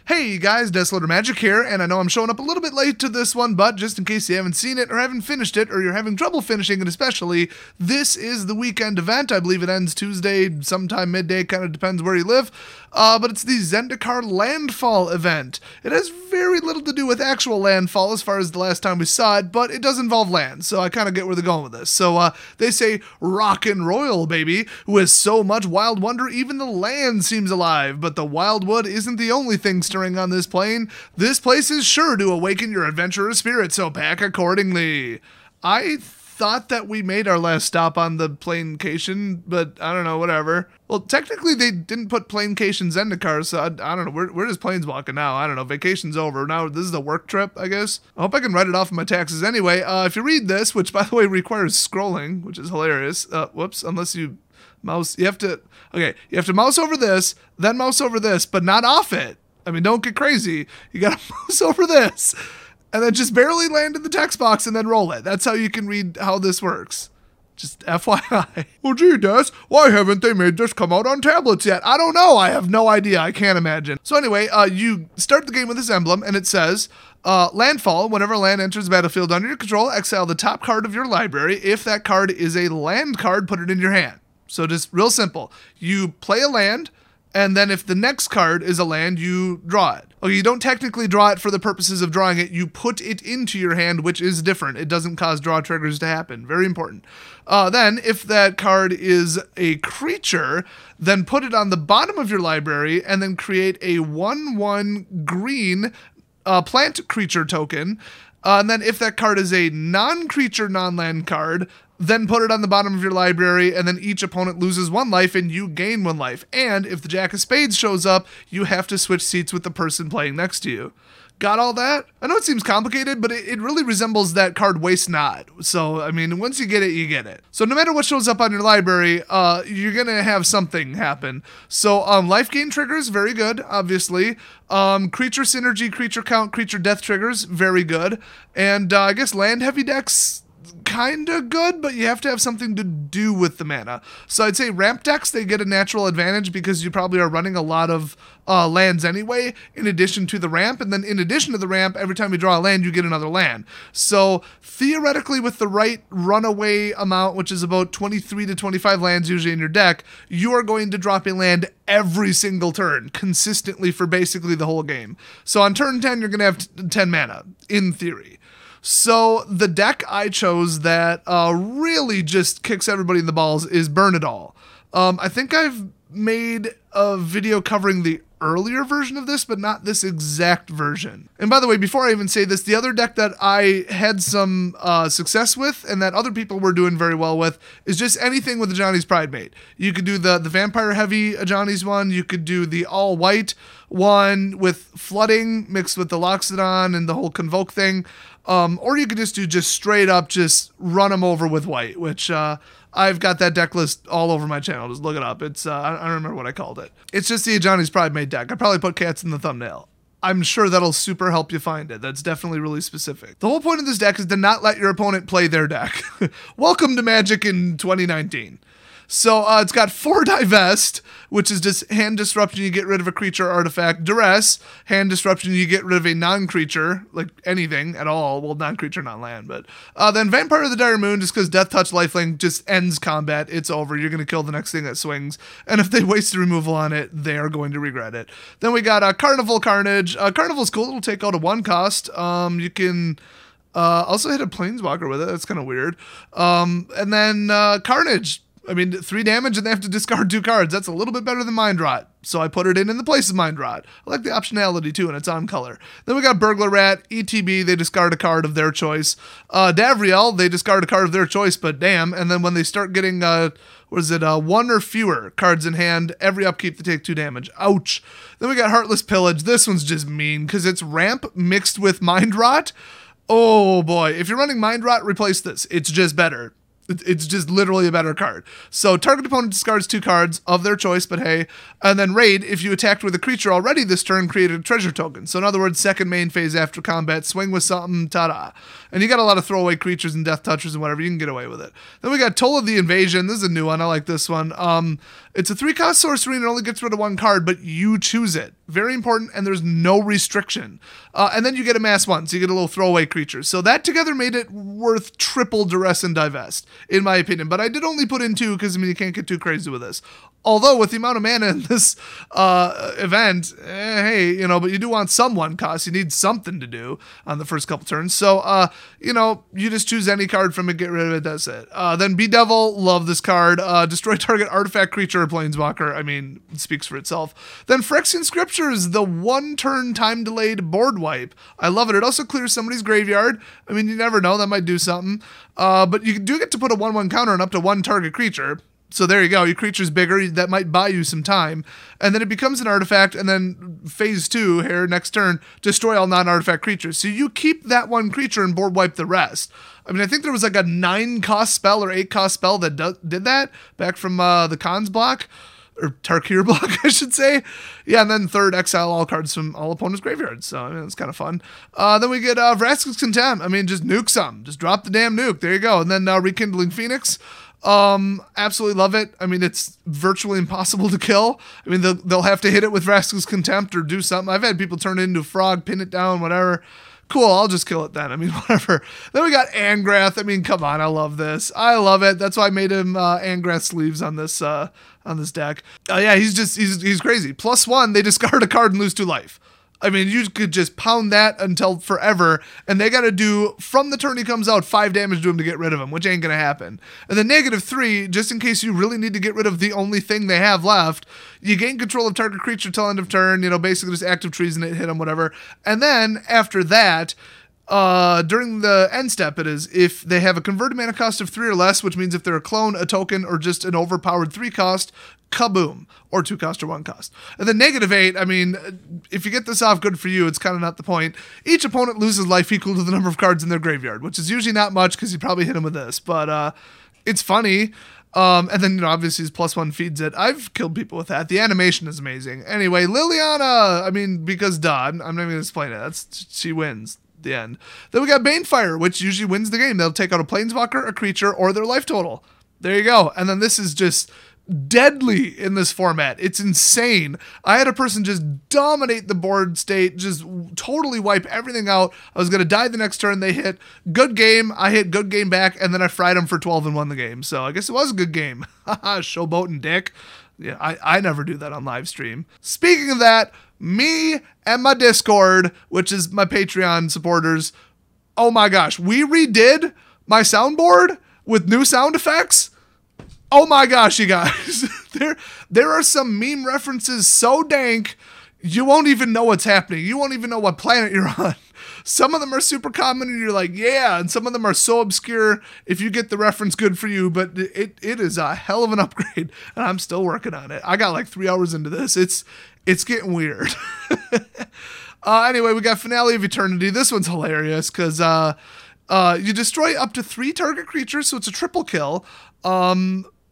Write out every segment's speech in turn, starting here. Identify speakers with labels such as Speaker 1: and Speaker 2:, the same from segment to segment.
Speaker 1: Hey guys, Desolator Magic here, and I know I'm showing up a little bit late to this one, but just in case you haven't seen it or haven't finished it, or you're having trouble finishing it especially, this is the weekend event. I believe it ends Tuesday, sometime midday, kind of depends where you live, but it's the Zendikar Landfall event. It has very little to do with actual landfall as far as the last time we saw it, but it does involve land, so I kind of get where they're going with this. So they say rock and royal, baby. With so much wild wonder, even the land seems alive, but the wildwood isn't the only thing stirring on this plane. This place is sure to awaken your adventurous spirit, so pack accordingly. I thought that we made our last stop on the Plane-Cation, but I don't know, whatever. Well, technically they didn't put Plane-Cation Zendikar, so I don't know, we're just planeswalking now. I don't know, vacation's over. Now this is a work trip, I guess. I hope I can write it off of my taxes anyway. If you read this, which by the way requires scrolling, which is hilarious, whoops, unless you mouse, you have to mouse over this, then mouse over this, but not off it. I mean, don't get crazy. You gotta mouse over this, and then just barely land in the text box and then roll it. That's how you can read how this works. Just FYI. Well, gee, Des, why haven't they made this come out on tablets yet? I don't know. I have no idea. I can't imagine. So anyway, you start the game with this emblem, and it says, Landfall, whenever land enters the battlefield under your control, exile the top card of your library. If that card is a land card, put it in your hand. So just real simple. You play a land, and then if the next card is a land, you draw it. Okay, you don't technically draw it for the purposes of drawing it. You put it into your hand, which is different. It doesn't cause draw triggers to happen. Very important. Then, if that card is a creature, then put it on the bottom of your library and then create a 1/1 green plant creature token. And then if that card is a non-creature, non-land card, then put it on the bottom of your library, and then each opponent loses 1 life and you gain 1 life. And if the Jack of Spades shows up, you have to switch seats with the person playing next to you. Got all that? I know it seems complicated, but it really resembles that card Waste Not. So, I mean, once you get it, you get it. So no matter what shows up on your library, you're going to have something happen. So life gain triggers, very good, obviously. Creature synergy, creature count, creature death triggers, very good. And I guess land heavy decks, kinda good, but you have to have something to do with the mana. So I'd say ramp decks, they get a natural advantage because you probably are running a lot of lands anyway, in addition to the ramp, and then in addition to the ramp, every time you draw a land, you get another land. So theoretically, with the right runaway amount, which is about 23 to 25 lands usually in your deck, you are going to drop a land every single turn, consistently for basically the whole game. So on turn 10, you're going to have 10 mana, in theory. So the deck I chose that really just kicks everybody in the balls is Burn It All. I think I've made a video covering the earlier version of this, but not this exact version. And by the way, before I even say this, the other deck that I had some success with and that other people were doing very well with is just anything with the Ajani's Pridemate. You could do the vampire heavy Ajani's one. You could do the all white one with flooding mixed with the Loxodon and the whole Convoke thing. Or you could just do straight up, just run them over with white, which I've got that deck list all over my channel. Just look it up. It's I don't remember what I called it. It's just the Ajani's Pridemate deck. I probably put cats in the thumbnail. I'm sure that'll super help you find it. That's definitely really specific. The whole point of this deck is to not let your opponent play their deck. Welcome to Magic in 2019. So it's got 4 Divest, which is just hand disruption, you get rid of a creature or artifact. Duress, hand disruption, you get rid of a non-creature, like anything at all. Well, non-creature, non-land, but then Vampire of the Dire Moon, just because Death Touch Lifelink just ends combat. It's over. You're going to kill the next thing that swings. And if they waste the removal on it, they are going to regret it. Then we got Carnival Carnage. Carnival's cool. It'll take out a 1 cost. You can also hit a Planeswalker with it. That's kind of weird. And then Carnage. I mean, 3 damage and they have to discard 2 cards. That's a little bit better than Mind Rot. So I put it in the place of Mind Rot. I like the optionality too, and it's on color. Then we got Burglar Rat, ETB, they discard a card of their choice. Davriel, they discard a card of their choice, but damn. And then when they start getting, 1 or fewer cards in hand, every upkeep they take 2 damage. Ouch. Then we got Heartless Pillage. This one's just mean because it's ramp mixed with Mind Rot. Oh boy. If you're running Mind Rot, replace this. It's just better. It's just literally a better card. So target opponent discards 2 cards of their choice, but hey. And then raid, if you attacked with a creature already this turn, create a treasure token. So in other words, second main phase after combat, swing with something, ta-da. And you got a lot of throwaway creatures and death touchers and whatever, you can get away with it. Then we got Toll of the Invasion. This is a new one, I like this one. It's a 3-cost sorcery and it only gets rid of 1 card, but you choose it. Very important, and there's no restriction. And then you get a mass 1, so you get a little throwaway creature. So that together made it worth triple Duress and Divest, in my opinion. But I did only put in 2 because, I mean, you can't get too crazy with this. Although, with the amount of mana in this event, hey, you know, but you do want some 1 cost. You need something to do on the first couple turns. So, you know, you just choose any card from it, get rid of it, that's it. Then Bedevil, love this card. Destroy target artifact, creature, or planeswalker. I mean, it speaks for itself. Then Phyrexian Scriptures, the 1-turn time-delayed board wipe. I love it. It also clears somebody's graveyard. I mean, you never know. That might do something. But you do get to put a 1/1 counter on up to 1 target creature. So there you go. Your creature's bigger. That might buy you some time. And then it becomes an artifact. And then phase 2 here, next turn, destroy all non-artifact creatures. So you keep that 1 creature and board wipe the rest. I mean, I think there was like a 9-cost spell or 8-cost spell that did that back from the Khans block. Or Tarkir block, I should say. Yeah, and then third, exile all cards from all opponents' graveyards. So, I mean, it's kind of fun. Then we get Vraska's Contempt. I mean, just nuke some. Just drop the damn nuke. There you go. And then Rekindling Phoenix. Absolutely love it. I mean, it's virtually impossible to kill. I mean, they'll have to hit it with Vraska's Contempt or do something. I've had people turn it into a frog, pin it down, whatever. Cool, I'll just kill it then. I mean, whatever. Then we got Angrath. I mean, come on, I love this. I love it. That's why I made him Angrath sleeves on this deck. Yeah, he's crazy. +1, they discard a card and lose 2 life. I mean, you could just pound that until forever, and they got to do, from the turn he comes out, 5 damage to him to get rid of him, which ain't going to happen. And then -3, just in case you really need to get rid of the only thing they have left, you gain control of target creature till end of turn, you know, basically just active treason it, hit them, whatever. And then, after that, during the end step, it is, if they have a converted mana cost of 3 or less, which means if they're a clone, a token, or just an overpowered 3 cost, kaboom, or 2 cost or 1 cost. And then -8, I mean, if you get this off, good for you. It's kind of not the point. Each opponent loses life equal to the number of cards in their graveyard, which is usually not much because you probably hit them with this, but it's funny. And then, you know, obviously his +1 feeds it. I've killed people with that. The animation is amazing. Anyway, Liliana, I mean, because I'm not even going to explain it. She wins. The end. Then we got Banefire, which usually wins the game. They'll take out a planeswalker, a creature, or their life total. There you go. And then this is just deadly in this format. It's insane. I had a person just dominate the board state, just totally wipe everything out. I was going to die the next turn. They hit good game. I hit good game back, and then I fried them for 12 and won the game. So I guess it was a good game. Showboating dick. Yeah, I never do that on live stream. Speaking of that, me and my Discord, which is my Patreon supporters, oh my gosh, we redid my soundboard with new sound effects. Oh my gosh, you guys. There are some meme references so dank, you won't even know what's happening. You won't even know what planet you're on. Some of them are super common and you're like, yeah, and some of them are so obscure, if you get the reference, good for you, but it is a hell of an upgrade, and I'm still working on it. I got like 3 hours into this. It's getting weird. Anyway, we got Finale of Eternity. This one's hilarious because you destroy up to 3 target creatures, so it's a triple kill,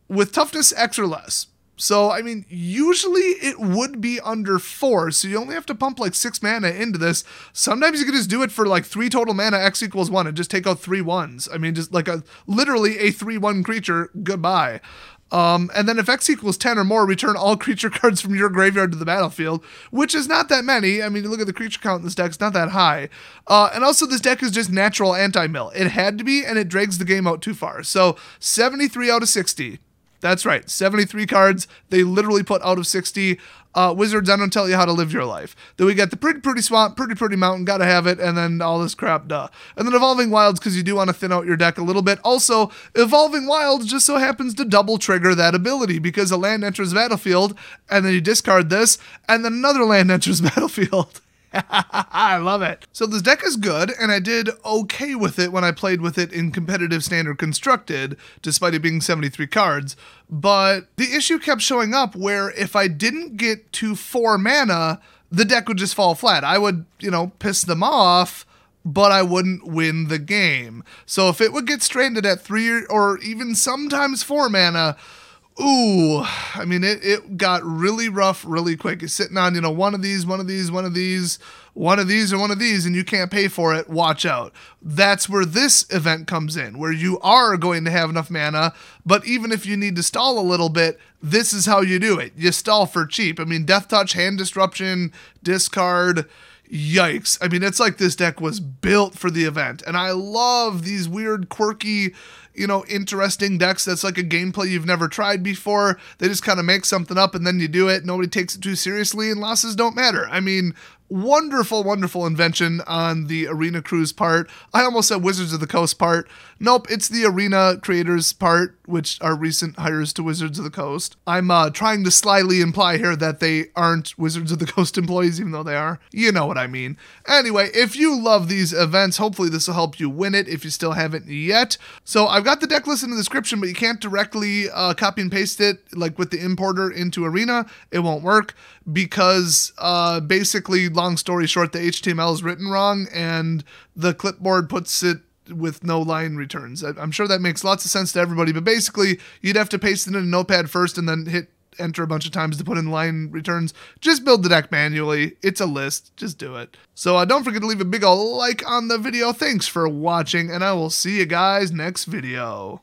Speaker 1: with toughness X or less. So, I mean, usually it would be under 4, so you only have to pump like 6 mana into this. Sometimes you can just do it for like 3 total mana, X equals 1, and just take out 3 1s. I mean, just like literally a 3/1 creature, goodbye. And then if X equals 10 or more, return all creature cards from your graveyard to the battlefield, which is not that many. I mean, you look at the creature count in this deck, it's not that high. And also this deck is just natural anti-mill. It had to be, and it drags the game out too far. So 73 out of 60. That's right, 73 cards they literally put out of 60. Wizards, I don't tell you how to live your life. Then we got the pretty swamp, pretty mountain, gotta have it, and then all this crap, duh. And then Evolving Wilds, because you do want to thin out your deck a little bit. Also, Evolving Wilds just so happens to double trigger that ability, because a land enters the battlefield, and then you discard this, and then another land enters the battlefield. I love it. So this deck is good, and I did okay with it when I played with it in competitive standard constructed, despite it being 73 cards. But the issue kept showing up where if I didn't get to 4 mana, the deck would just fall flat. I would, piss them off, but I wouldn't win the game. So if it would get stranded at 3 or even sometimes 4 mana, ooh, I mean, it got really rough really quick. It's sitting on, one of these, and you can't pay for it. Watch out. That's where this event comes in, where you are going to have enough mana, but even if you need to stall a little bit, this is how you do it. You stall for cheap. I mean, Death Touch, Hand Disruption, discard, yikes. I mean, it's like this deck was built for the event. And I love these weird, quirky, interesting decks that's like a gameplay you've never tried before. They just kind of make something up and then you do it. Nobody takes it too seriously and losses don't matter. I mean, wonderful, wonderful invention on the Arena Crew's part. I almost said Wizards of the Coast part. Nope, it's the Arena creators part, which are recent hires to Wizards of the Coast. I'm trying to slyly imply here that they aren't Wizards of the Coast employees, even though they are. You know what I mean. Anyway, if you love these events, hopefully this will help you win it if you still haven't yet. So I've got the deck list in the description, but you can't directly copy and paste it like with the importer into Arena. It won't work because basically, long story short, the HTML is written wrong and the clipboard puts it with no line returns. I'm sure that makes lots of sense to everybody, but basically you'd have to paste it in a notepad first and then hit enter a bunch of times to put in line returns. Just build the deck manually. It's a list. Just do it. So don't forget to leave a big ol' like on the video. Thanks for watching, and I will see you guys next video.